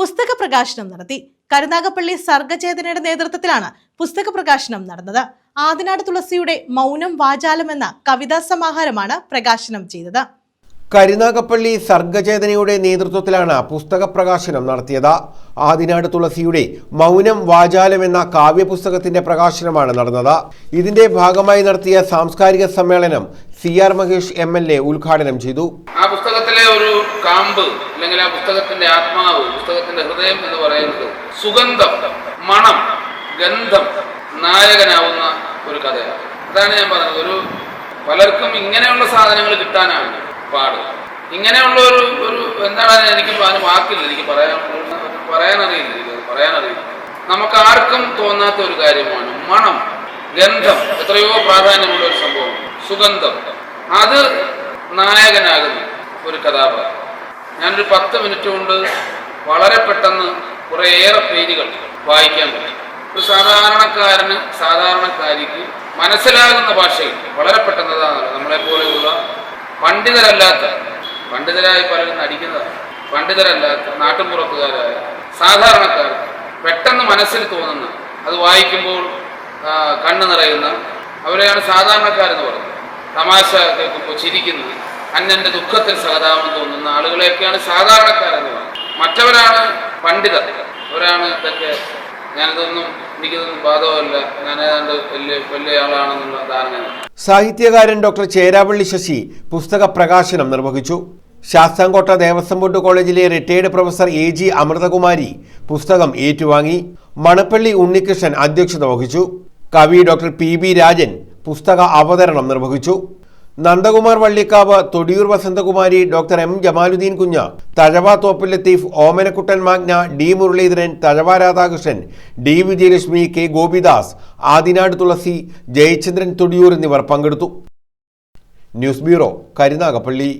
പുസ്തക പ്രകാശനം നടത്തി. കരുനാഗപ്പള്ളി സർഗചേതനയുടെ നേതൃത്വത്തിലാണ് പുസ്തക പ്രകാശനം നടന്നത്. ആദിനാട് തുളസിയുടെ മൗനം വാചാലം എന്ന കവിതാ സമാഹാരമാണ് പ്രകാശനം ചെയ്തത്. കരുനാഗപ്പള്ളി സർഗചേതനയുടെ നേതൃത്വത്തിലാണ് പുസ്തക പ്രകാശനം നടത്തിയത്. ആദിനാട് തുളസിയുടെ മൗനം വാചാലം എന്ന കാവ്യപുസ്തകത്തിന്റെ പ്രകാശനമാണ് നടന്നത്. ഇതിന്റെ ഭാഗമായി നടത്തിയ സാംസ്കാരിക സമ്മേളനം CR മഹേഷ് MLA ഉദ്ഘാടനം ചെയ്തു. ആ പുസ്തകത്തിലെ ഒരു കാമ്പ് അല്ലെങ്കിൽ ആ പുസ്തകത്തിന്റെ ആത്മാവ്, പുസ്തകത്തിന്റെ ഹൃദയം എന്ന് പറയുന്നത് സുഗന്ധം, മണം, ഗന്ധം നായകനാവുന്ന ഒരു കഥയാണ്. അതാണ് ഞാൻ പറഞ്ഞത്. ഒരു പലർക്കും ഇങ്ങനെയുള്ള സാധനങ്ങൾ കിട്ടാനാണ് പാട്. ഇങ്ങനെയുള്ള ഒരു എന്താണ് എനിക്ക് വാക്കില്ല, എനിക്ക് പറയാനറിയില്ല. നമുക്ക് ആർക്കും തോന്നാത്ത ഒരു കാര്യമാണ് മണം, ഗന്ധം. എത്രയോ പ്രാധാന്യമുള്ള ഒരു സംഭവം സുഗന്ധം. അത് നായകനാകുന്ന ഒരു കഥാപാത്രം. ഞാനൊരു 10 മിനിറ്റ് കൊണ്ട് വളരെ പെട്ടെന്ന് കുറേയേറെ പേജുകൾ വായിക്കാൻ പറ്റും. ഒരു സാധാരണക്കാരിക്ക് മനസ്സിലാകുന്ന ഭാഷയിൽ വളരെ പെട്ടെന്നതാണ്. നമ്മളെപ്പോലെയുള്ള പണ്ഡിതരായി പലരും നടിക്കുന്നതാണ്. പണ്ഡിതരല്ലാത്ത നാട്ടുമ്പുറത്തുകാരായ സാധാരണക്കാർക്ക് പെട്ടെന്ന് മനസ്സിൽ തോന്നുന്ന, അത് വായിക്കുമ്പോൾ കണ്ണു നിറയുന്ന അവരെയാണ് സാധാരണക്കാരെന്ന് പറയുന്നത്. തമാശ കേൾക്കുമ്പോൾ ചിരിക്കുന്നത്, അന്യന്റെ ദുഃഖത്തിൽ സഹതാപം തോന്നുന്ന ആളുകളെയൊക്കെയാണ് സാധാരണക്കാരെന്ന് പറയുന്നത്. മറ്റവരാണ് പണ്ഡിതർ. അവരാണ് ഇതൊക്കെ. എനിക്കിതൊന്നും ബാധകമല്ല, ഞാൻ ഏതാണ്ട് വലിയ ആളാണെന്നുള്ള ധാരണ. സാഹിത്യകാരൻ ഡോക്ടർ ചേരാവള്ളി ശശി പുസ്തക പ്രകാശനം നിർവഹിച്ചു. ശാസ്താംകോട്ട ദേവസ്വം ബോർഡ് കോളേജിലെ റിട്ടയർഡ് പ്രൊഫസർ AG അമൃതകുമാരി പുസ്തകം ഏറ്റുവാങ്ങി. മണപ്പള്ളി ഉണ്ണികൃഷ്ണൻ അധ്യക്ഷത വഹിച്ചു. കവി ഡോക്ടർ PB രാജൻ പുസ്തക അവതരണം നിർവഹിച്ചു. Nandakumar Vallikkavu, Thodiyoor Vasanthakumari, doctor M Jamaluddin Kunju, Thazhava Thoppil Latheef, Omanakuttan Magna, D Muraleedharan, Thazhava Radhakrishnan, D Vijayalakshmi, K Gopidas, Adinad Thulasi, Jayachandran Thodiyoor എന്നിവർ പങ്കെടുത്തു. News bureau, Karunagappally.